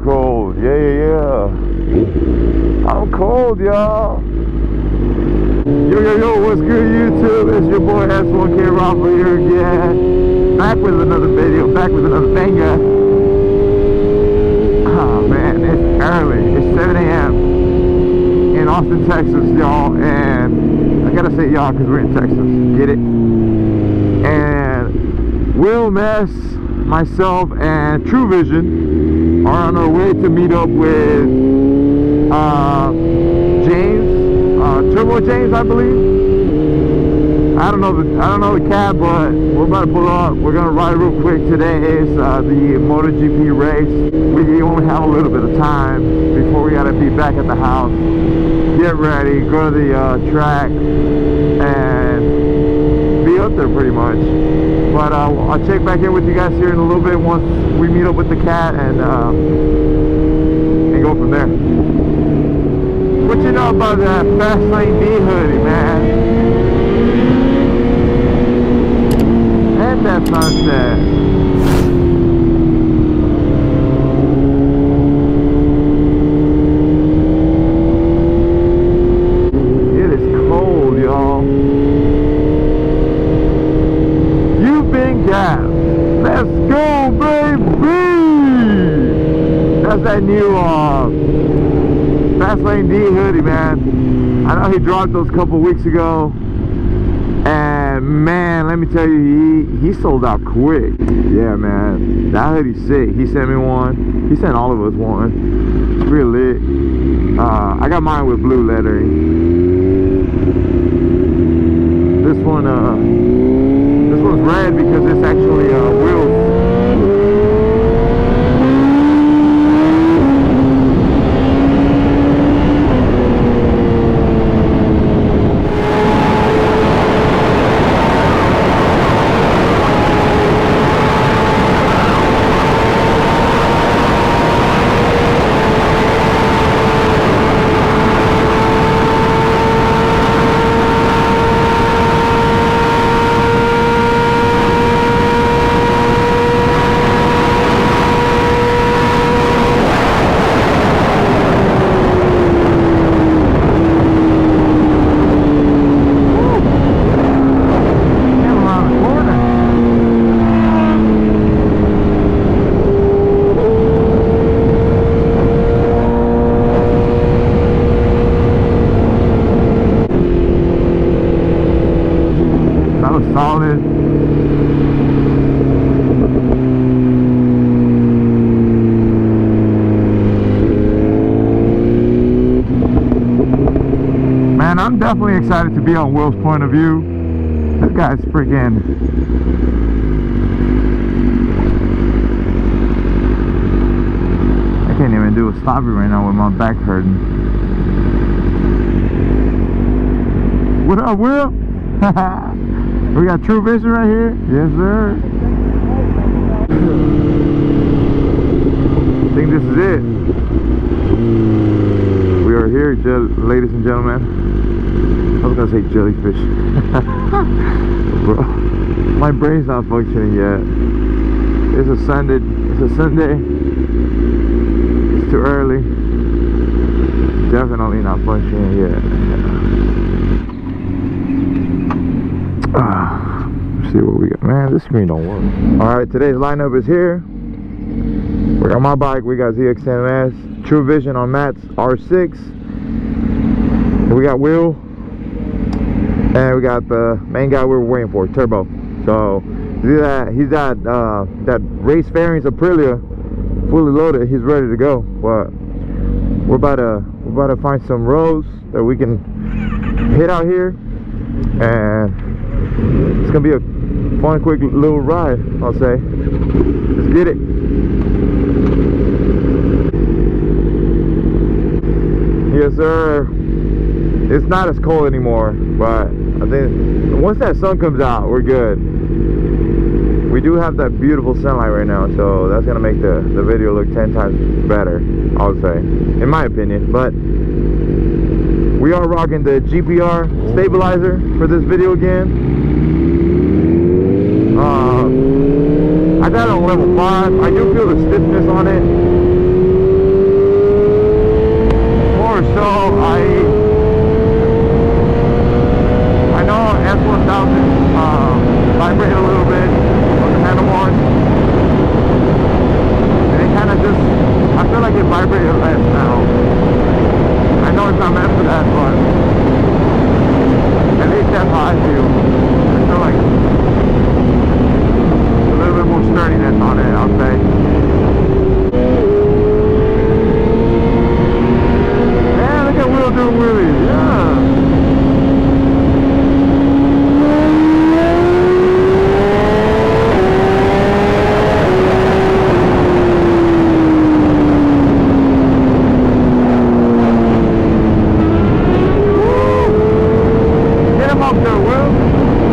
Cold, yeah. I'm cold, y'all. Yo, what's good, YouTube? It's your boy S1K Rafa here again. Back with another video, back with another banger. Oh man, it's early. It's 7 a.m. in Austin, Texas, y'all. And I gotta say y'all because we're in Texas. Get it? And Will Mess, myself, and True Vision are on our way to meet up with James, TurboJames, I believe. I don't know the cab, but we're about to pull up. We're gonna ride real quick. Today is the MotoGP race. We only have a little bit of time before we gotta be back at the house. Get ready, go to the track, and be up there pretty much. But I'll check back in with you guys here in a little bit once we meet up with the cat and go from there. What you know about that Fast Lane D hoodie, man? And that sunset. It is cold, y'all. You've been gassed. Let's go, baby! That's that new Fast Lane D hoodie, man. I know he dropped those a couple weeks ago, and man, let me tell you, he sold out quick. Yeah, man, that hoodie's sick. He sent me one. He sent all of us one. It's real lit. I got mine with blue lettering. This one's red because it's actually wheels. Solid. Man, I'm definitely excited to be on Will's point of view. This guy's freaking... I can't even do a stoppie right now with my back hurting. What up, Will? We got True Vision right here. Yes, sir. I think this is it. We are here, ladies and gentlemen. I was gonna say jellyfish. Bro, my brain's not functioning yet. It's a Sunday. It's too early. Definitely not functioning yet. Let's see what we got. Man, this screen don't work. Alright, today's lineup is here. We got my bike, we got ZX10MS, True Vision on Matt's R6. We got Will. And we got the main guy we were waiting for, Turbo. So he's got that race fairings Aprilia fully loaded. He's ready to go. But we're about to find some roads that we can hit out here, and it's gonna be a fun, quick little ride, I'll say. Let's get it. Yes, sir. It's not as cold anymore, but I think once that sun comes out, we're good. We do have that beautiful sunlight right now, so that's gonna make the video look 10 times better, I would say, in my opinion. But we are rocking the GPR stabilizer for this video again. I got it on level 5. I do feel the stiffness on it. vibrated less now. I know it's not meant for that, but at least that's how I feel. I feel like a little bit more sturdiness on it, I'll say. Man, look at Will doing wheelies, yeah. Get him up there, Will.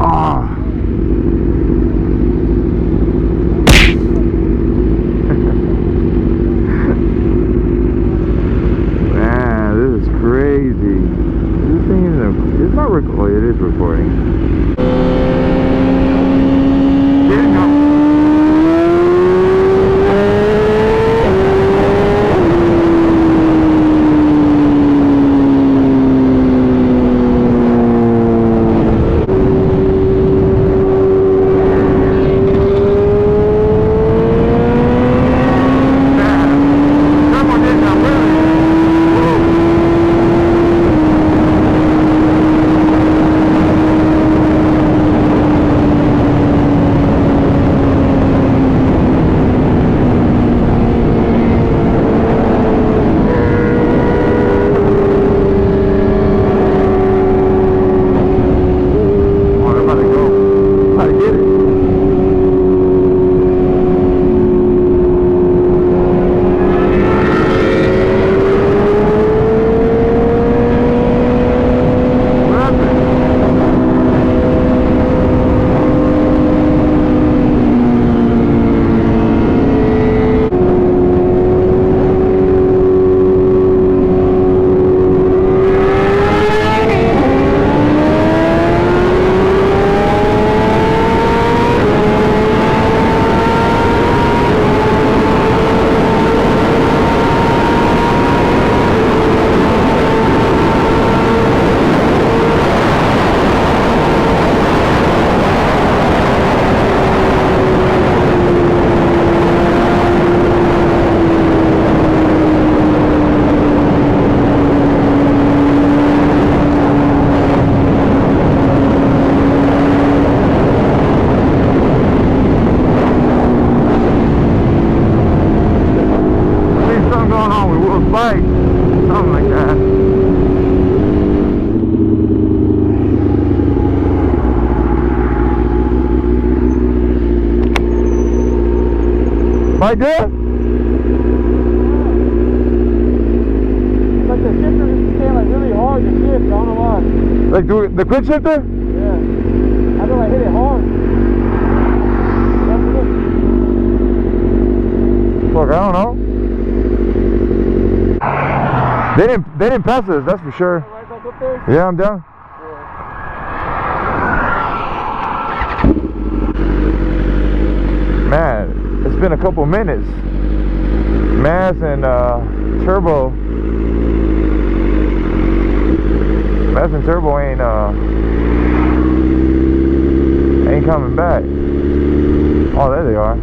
Oh. Man, this is crazy. This thing isn't, it's not recording. It is recording. Something like that. Right there? Like the shifter just became like really hard to shift, I don't know why. Like the quick shifter? Yeah. I feel like hit it hard. Fuck, I don't know. They didn't pass us, that's for sure. Right back up there? Yeah, I'm down. Yeah. Man, it's been a couple minutes. Mass and Turbo. Mass and Turbo ain't coming back. Oh, there they are.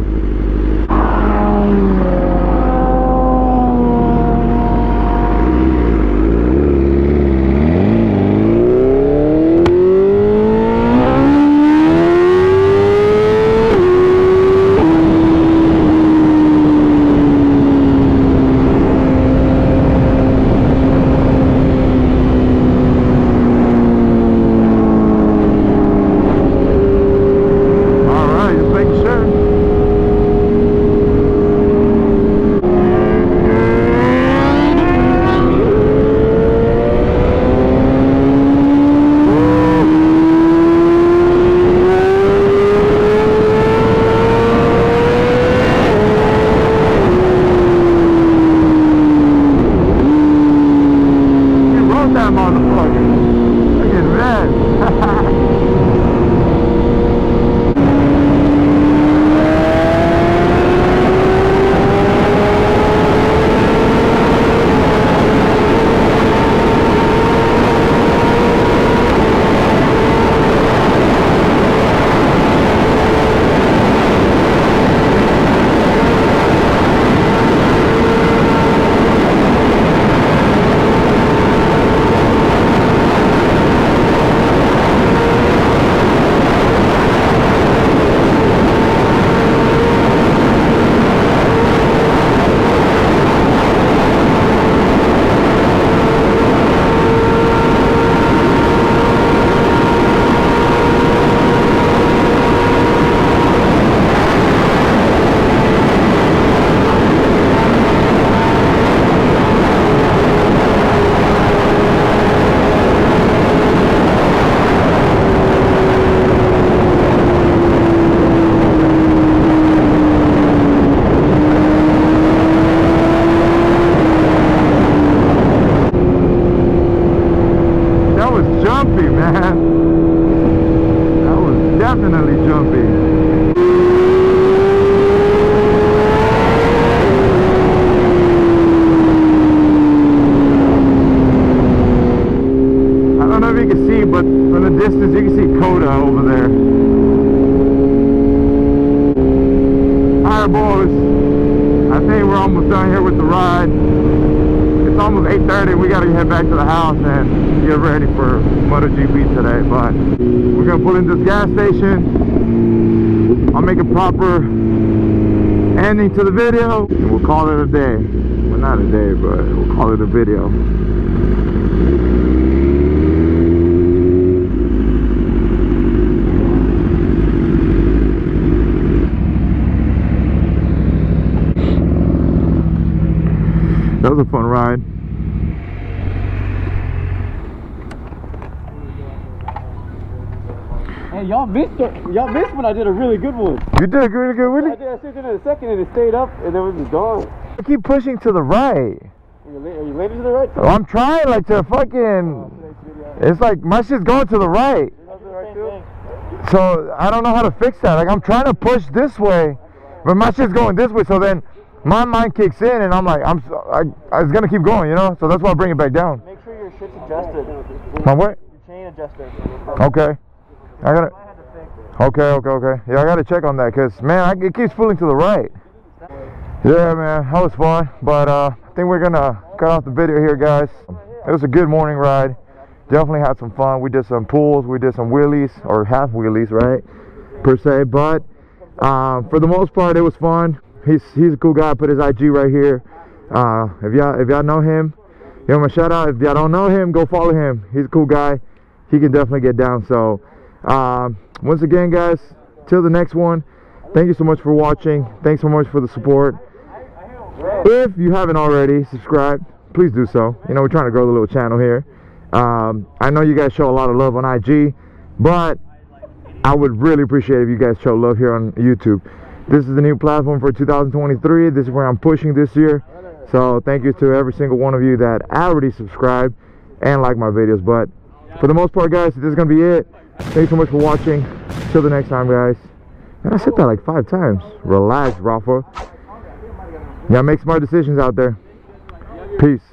definitely jumpy. I don't know if you can see, but from the distance you can see Coda over there. Alright boys, I think we're almost done here with the ride. It's almost 8:30. We gotta head back to the house and get ready for MotoGP today. But we're gonna pull into this gas station. I'll make a proper ending to the video and we'll call it a day. Well, not a day, but we'll call it a video. That was a fun ride. Hey, y'all missed when I did a really good one. You did a really good, really? I did. I stayed in a second and it stayed up and then it was gone. I keep pushing to the right. Are you leaning to the right? Well, I'm trying like to fucking. It's like my shit's going to the right. So I don't know how to fix that. Like I'm trying to push this way, but my shit's going this way. So then my mind kicks in and I'm like, it's gonna keep going, you know. So that's why I bring it back down. Make sure your shit's adjusted. My what? Your chain adjusted. Okay. I gotta. Okay. Yeah, I gotta check on that because man, it keeps pulling to the right. Yeah, man, that was fun. But I think we're gonna cut off the video here, guys. It was a good morning ride. Definitely had some fun. We did some pulls, we did some wheelies or half wheelies, right? Per se, but for the most part, it was fun. He's a cool guy. I put his IG right here. If y'all know him, give him a shout out. If y'all don't know him, go follow him. He's a cool guy. He can definitely get down. So once again, guys, till the next one, thank you so much for watching. Thanks so much for the support. If you haven't already subscribed, please do so. You know, we're trying to grow the little channel here. I know you guys show a lot of love on IG, but I would really appreciate if you guys show love here on YouTube. This is the new platform for 2023. This is where I'm pushing this year. So thank you to every single one of you that already subscribed and like my videos. But for the most part, guys, this is gonna be it. Thanks so much for watching. Till the next time, guys. And I said that like 5 times. Relax, Rafa. Y'all make smart decisions out there. Peace.